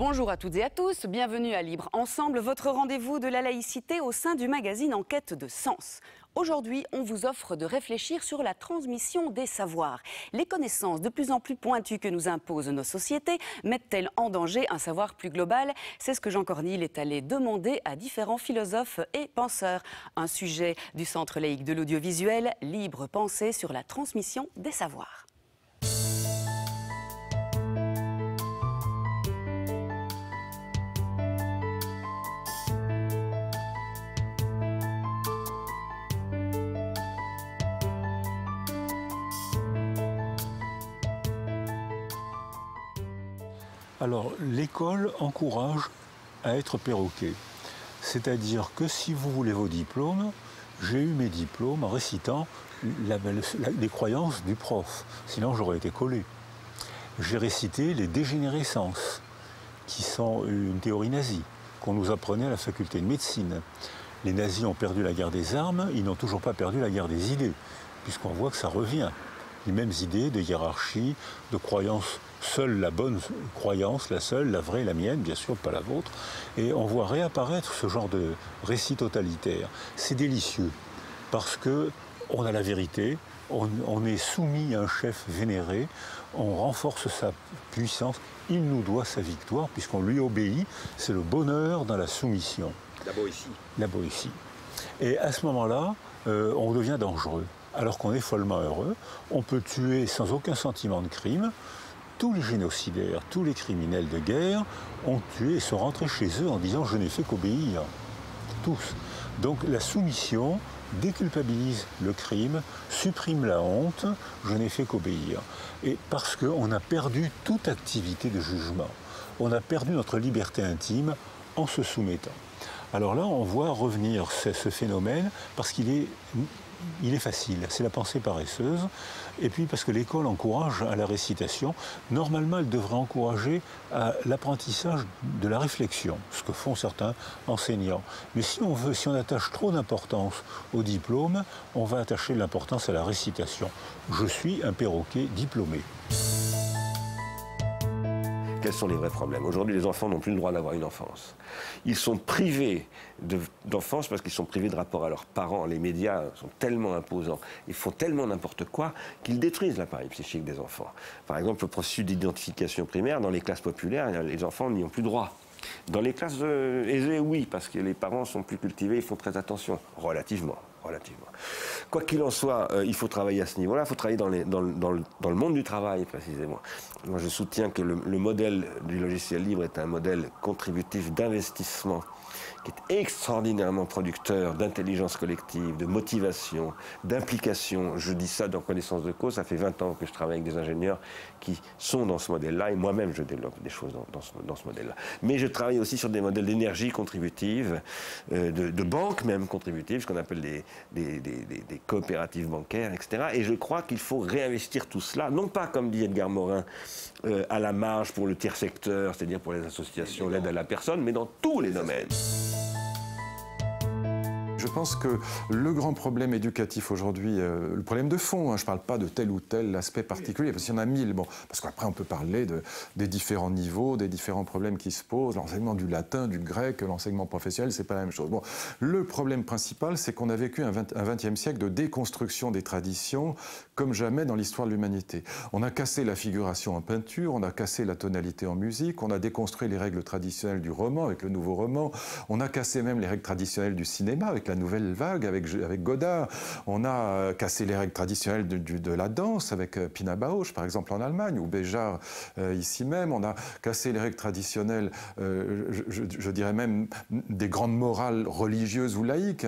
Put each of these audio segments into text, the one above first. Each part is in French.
Bonjour à toutes et à tous, bienvenue à Libre Ensemble, votre rendez-vous de la laïcité au sein du magazine En quête de sens. Aujourd'hui, on vous offre de réfléchir sur la transmission des savoirs. Les connaissances de plus en plus pointues que nous imposent nos sociétés mettent-elles en danger un savoir plus global? C'est ce que Jean Cornille est allé demander à différents philosophes et penseurs. Un sujet du Centre laïque de l'audiovisuel, Libre Pensée sur la transmission des savoirs. Alors, l'école encourage à être perroquet. C'est-à-dire que si vous voulez vos diplômes, j'ai eu mes diplômes en récitant les croyances du prof. Sinon, j'aurais été collé. J'ai récité les dégénérescences, qui sont une théorie nazie, qu'on nous apprenait à la faculté de médecine. Les nazis ont perdu la guerre des armes, ils n'ont toujours pas perdu la guerre des idées, puisqu'on voit que ça revient. Les mêmes idées de hiérarchie, de croyance, seule la bonne croyance, la seule, la vraie, la mienne, bien sûr, pas la vôtre. Et on voit réapparaître ce genre de récit totalitaire. C'est délicieux, parce qu'on a la vérité, on est soumis à un chef vénéré, on renforce sa puissance, il nous doit sa victoire, puisqu'on lui obéit, c'est le bonheur dans la soumission. La Boétie. La Boétie. Et à ce moment-là, on devient dangereux. Alors qu'on est follement heureux, on peut tuer sans aucun sentiment de crime. Tous les génocidaires, tous les criminels de guerre ont tué et sont rentrés chez eux en disant « je n'ai fait qu'obéir ». Tous. Donc la soumission déculpabilise le crime, supprime la honte, je n'ai fait qu'obéir. Et parce qu'on a perdu toute activité de jugement. On a perdu notre liberté intime en se soumettant. Alors là, on voit revenir ce phénomène parce qu'il est facile, c'est la pensée paresseuse, et puis parce que l'école encourage à la récitation, normalement elle devrait encourager à l'apprentissage de la réflexion, ce que font certains enseignants. Mais si on attache trop d'importance au diplôme, on va attacher de l'importance à la récitation. Je suis un perroquet diplômé. Quels sont les vrais problèmes? Aujourd'hui, les enfants n'ont plus le droit d'avoir une enfance. Ils sont privés d'enfance parce qu'ils sont privés de rapport à leurs parents. Les médias sont tellement imposants, ils font tellement n'importe quoi qu'ils détruisent l'appareil psychique des enfants. Par exemple, le processus d'identification primaire, dans les classes populaires, les enfants n'y ont plus droit. Dans les classes aisées, oui, parce que les parents sont plus cultivés, ils font très attention, relativement. Quoi qu'il en soit, il faut travailler à ce niveau-là, il faut travailler dans le monde du travail, précisément. Moi, je soutiens que le modèle du logiciel libre est un modèle contributif d'investissement qui est extraordinairement producteur d'intelligence collective, de motivation, d'implication. Je dis ça dans connaissance de cause, ça fait 20 ans que je travaille avec des ingénieurs qui sont dans ce modèle-là, et moi-même je développe des choses dans ce modèle-là. Mais je travaille aussi sur des modèles d'énergie contributive, de banques même contributives, ce qu'on appelle des coopératives bancaires, etc. Et je crois qu'il faut réinvestir tout cela, non pas comme dit Edgar Morin, à la marge pour le tiers secteur, c'est-à-dire pour les associations, l'aide à la personne, mais dans tous les domaines. Je pense que le grand problème éducatif aujourd'hui, le problème de fond, je ne parle pas de tel ou tel aspect particulier, parce qu'il y en a 1000, bon, parce qu'après on peut parler des différents niveaux, des différents problèmes qui se posent, l'enseignement du latin, du grec, l'enseignement professionnel, c'est pas la même chose. Bon, le problème principal, c'est qu'on a vécu un XXe siècle de déconstruction des traditions comme jamais dans l'histoire de l'humanité. On a cassé la figuration en peinture, on a cassé la tonalité en musique, on a déconstruit les règles traditionnelles du roman avec le nouveau roman, on a cassé même les règles traditionnelles du cinéma avec la nouvelle vague, avec Godard. On a cassé les règles traditionnelles de la danse avec Pina Bausch, par exemple, en Allemagne, ou Béjart, ici même. On a cassé les règles traditionnelles, je dirais même, des grandes morales religieuses ou laïques,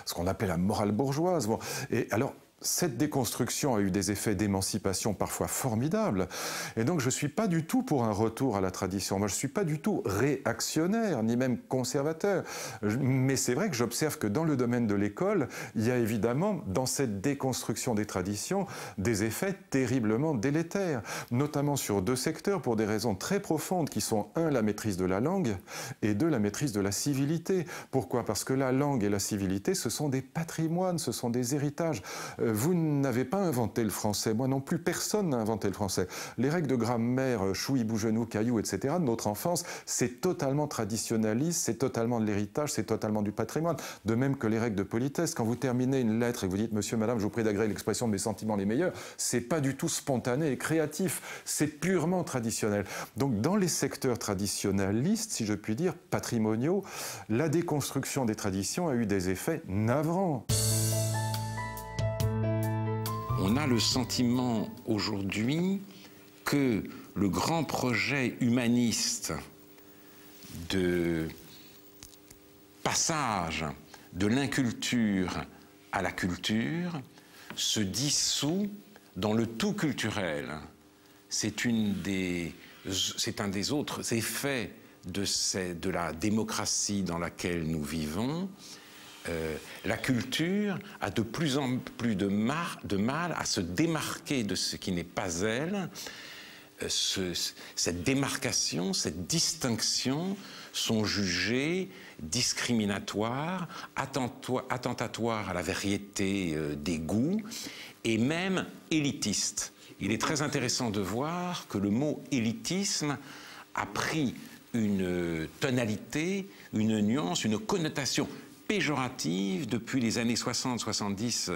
ce qu'on appelle la morale bourgeoise. Bon. Et alors, cette déconstruction a eu des effets d'émancipation parfois formidables. Et donc, je ne suis pas du tout pour un retour à la tradition. Moi, je ne suis pas du tout réactionnaire, ni même conservateur. Mais c'est vrai que j'observe que dans le domaine de l'école, il y a évidemment, dans cette déconstruction des traditions, des effets terriblement délétères, notamment sur deux secteurs pour des raisons très profondes qui sont, un, la maîtrise de la langue, et deux, la maîtrise de la civilité. Pourquoi? Parce que la langue et la civilité, ce sont des patrimoines, ce sont des héritages vous n'avez pas inventé le français. Moi non plus, personne n'a inventé le français. Les règles de grammaire, chouï, bougenou, caillou, etc., de notre enfance, c'est totalement traditionnaliste, c'est totalement de l'héritage, c'est totalement du patrimoine. De même que les règles de politesse. Quand vous terminez une lettre et que vous dites « Monsieur, Madame, je vous prie d'agréer l'expression de mes sentiments les meilleurs », c'est pas du tout spontané et créatif, c'est purement traditionnel. Donc dans les secteurs traditionnalistes, si je puis dire, patrimoniaux, la déconstruction des traditions a eu des effets navrants. On a le sentiment aujourd'hui que le grand projet humaniste de passage de l'inculture à la culture se dissout dans le tout culturel. C'est un des autres effets de la démocratie dans laquelle nous vivons. La culture a de plus en plus de mal à se démarquer de ce qui n'est pas elle. Cette démarcation, cette distinction sont jugées discriminatoires, attentatoires à la variété des goûts et même élitistes. Il est très intéressant de voir que le mot élitisme a pris une tonalité, une nuance, une connotation péjorative depuis les années 60-70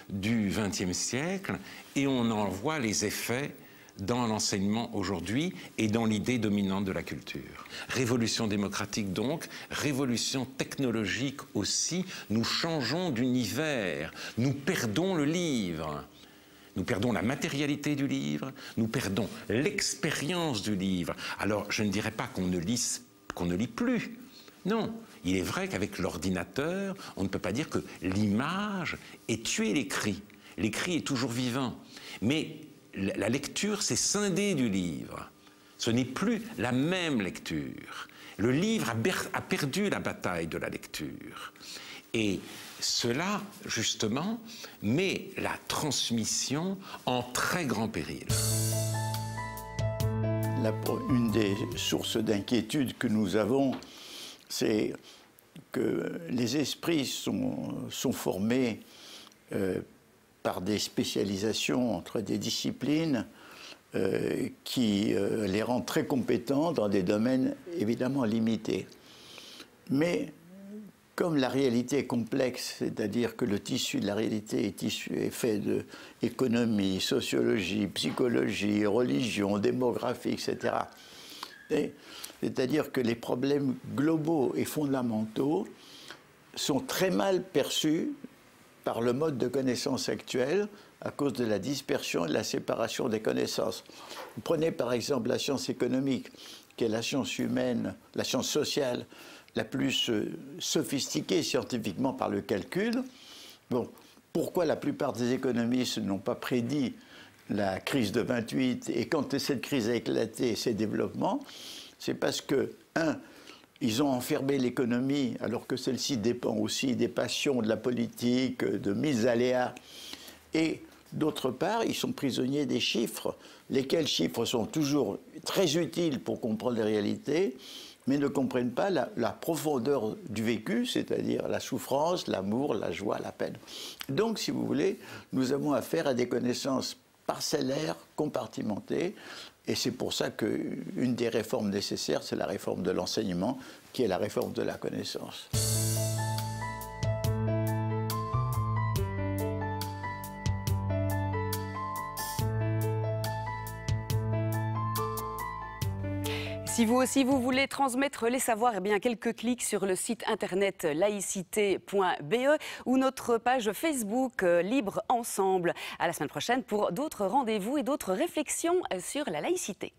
du XXe siècle, et on en voit les effets dans l'enseignement aujourd'hui et dans l'idée dominante de la culture. Révolution démocratique donc, révolution technologique aussi, nous changeons d'univers, nous perdons le livre. Nous perdons la matérialité du livre, nous perdons l'expérience du livre. Alors, je ne dirais pas qu'on ne lit plus. Non, il est vrai qu'avec l'ordinateur, on ne peut pas dire que l'image ait tué l'écrit. L'écrit est toujours vivant. Mais la lecture s'est scindée du livre. Ce n'est plus la même lecture. Le livre a perdu la bataille de la lecture. Et cela, justement, met la transmission en très grand péril. Une des sources d'inquiétude que nous avons, c'est que les esprits sont formés par des spécialisations entre des disciplines qui les rendent très compétents dans des domaines évidemment limités. Mais comme la réalité est complexe, c'est-à-dire que le tissu de la réalité est fait d'économie, sociologie, psychologie, religion, démographie, etc. C'est-à-dire que les problèmes globaux et fondamentaux sont très mal perçus par le mode de connaissance actuel à cause de la dispersion et de la séparation des connaissances. Vous prenez par exemple la science économique, qui est la science humaine, la science sociale, la plus sophistiquée scientifiquement par le calcul. Bon, pourquoi la plupart des économistes n'ont pas prédit la crise de 28 et quand cette crise a éclaté, ses développements? C'est parce que, ils ont enfermé l'économie alors que celle-ci dépend aussi des passions, de la politique, de mille aléas. Et d'autre part, ils sont prisonniers des chiffres, lesquels chiffres sont toujours très utiles pour comprendre les réalités, mais ne comprennent pas la profondeur du vécu, c'est-à-dire la souffrance, l'amour, la joie, la peine. Donc, si vous voulez, nous avons affaire à des connaissances parcellaires, compartimentées, et c'est pour ça qu'une des réformes nécessaires, c'est la réforme de l'enseignement, qui est la réforme de la connaissance. Si vous aussi vous voulez transmettre les savoirs, eh bien quelques clics sur le site internet laïcité.be ou notre page Facebook Libre Ensemble. À la semaine prochaine pour d'autres rendez-vous et d'autres réflexions sur la laïcité.